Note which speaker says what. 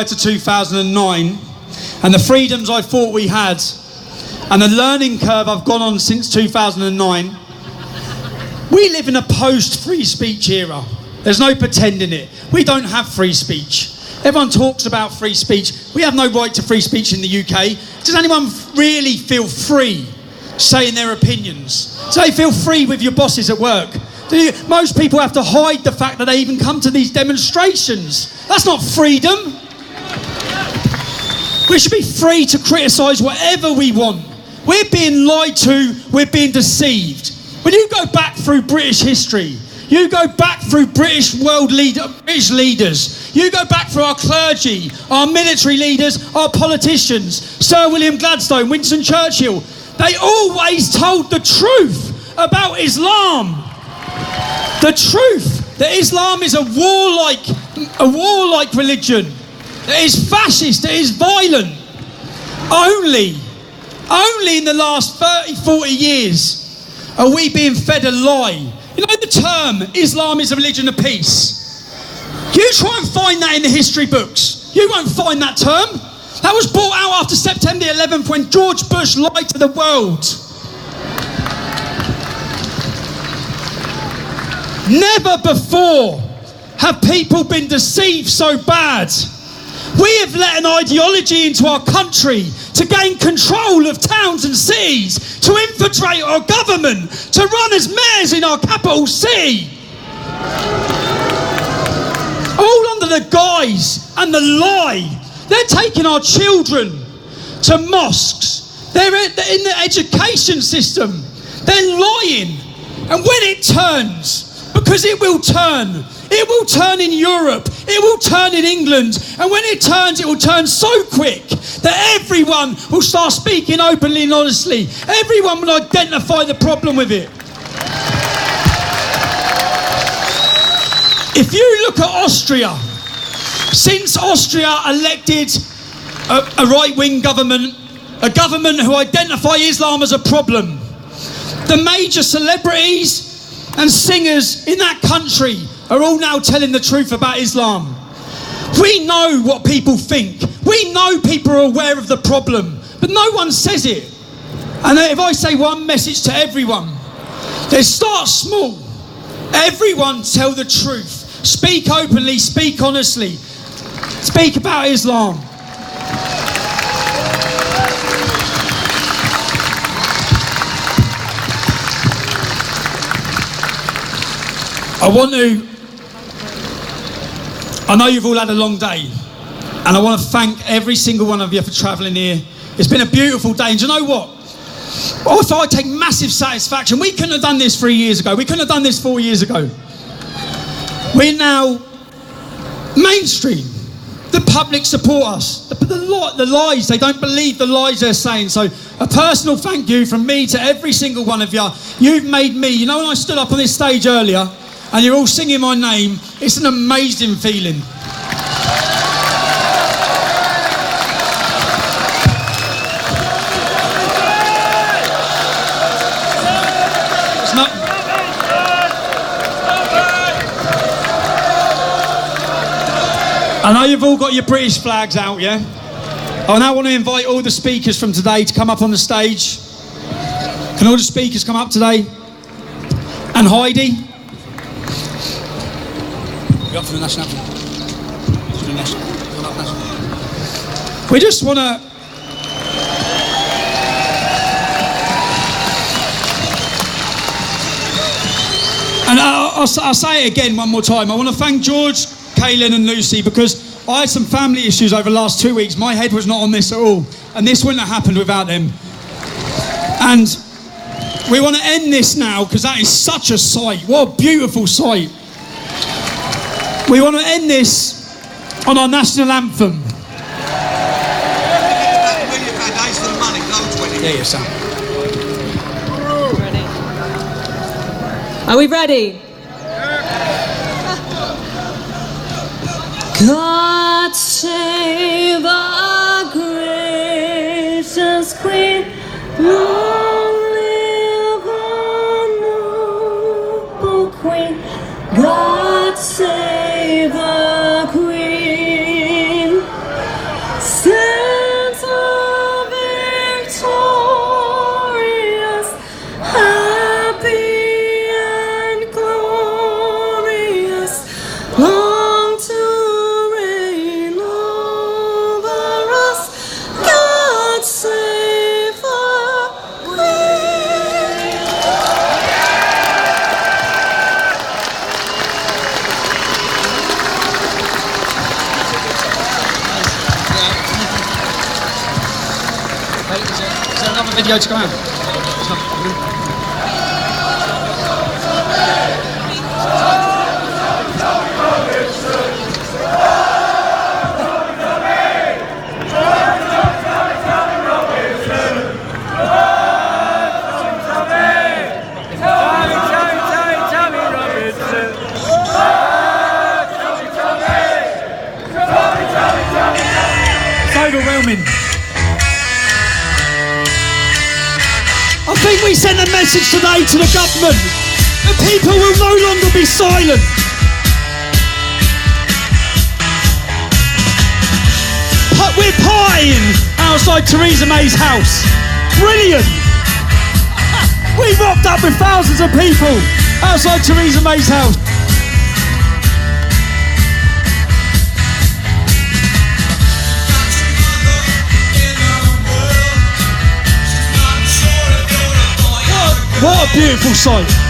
Speaker 1: to 2009, and the freedoms I thought we had, and the learning curve I've gone on since 2009, we live in a post-free speech era. There's no pretending it. We don't have free speech. Everyone talks about free speech. We have no right to free speech in the UK. Does anyone really feel free saying their opinions? Do they feel free with your bosses at work? Most people have to hide the fact that they even come to these demonstrations. That's not freedom. We should be free to criticise whatever we want. We're being lied to, we're being deceived. When you go back through British history, you go back through British leaders, you go back through our clergy, our military leaders, our politicians, Sir William Gladstone, Winston Churchill, they always told the truth about Islam. The truth that Islam is a warlike religion, that is fascist, that is violent. Only in the last 30, 40 years are we being fed a lie. You know the term, Islam is a religion of peace. You try and find that in the history books. You won't find that term. That was brought out after September 11th when George Bush lied to the world. Never before have people been deceived so bad. We have let an ideology into our country to gain control of towns and cities, to infiltrate our government, to run as mayors in our capital city. All under the guise and the lie. They're taking our children to mosques. They're in the education system. They're lying. And when it turns, because it will turn in Europe, it will turn in England, and when it will turn so quick that everyone will start speaking openly and honestly. Everyone will identify the problem with it. If you look at Austria, since Austria elected a right-wing government, a government who identify Islam as a problem, the major celebrities and singers in that country are all now telling the truth about Islam. We know what people think. We know people are aware of the problem, but no one says it. And if I say one message to everyone, then start small. Everyone tell the truth. Speak openly, speak honestly. Speak about Islam. I know you've all had a long day, and I want to thank every single one of you for travelling here. It's been a beautiful day, and do you know what? I take massive satisfaction. We couldn't have done this 3 years ago. We couldn't have done this 4 years ago. We're now mainstream. The public support us. The lies, they don't believe the lies they're saying. So a personal thank you from me to every single one of you. You've made me. You know when I stood up on this stage earlier and you're all singing my name, it's an amazing feeling. I know you've all got your British flags out, yeah? I now want to invite all the speakers from today to come up on the stage. Can all the speakers come up today? And Heidi? You up for the national anthem? We just want to... And I'll say it again one more time. I want to thank George, Kaylin and Lucy, because I had some family issues over the last 2 weeks. My head was not on this at all, and this wouldn't have happened without them. And we want to end this now because that is such a sight. What a beautiful sight. We want to end this on our national anthem. Yeah, Sam.
Speaker 2: Are we ready? God save our gracious Queen, long live our noble Queen. God save our Queen,
Speaker 1: Video to go out. Overwhelming. I think we send a message today to the government that people will no longer be silent. We're partying outside Theresa May's house. Brilliant. We rocked up with thousands of people outside Theresa May's house. What a beautiful sight.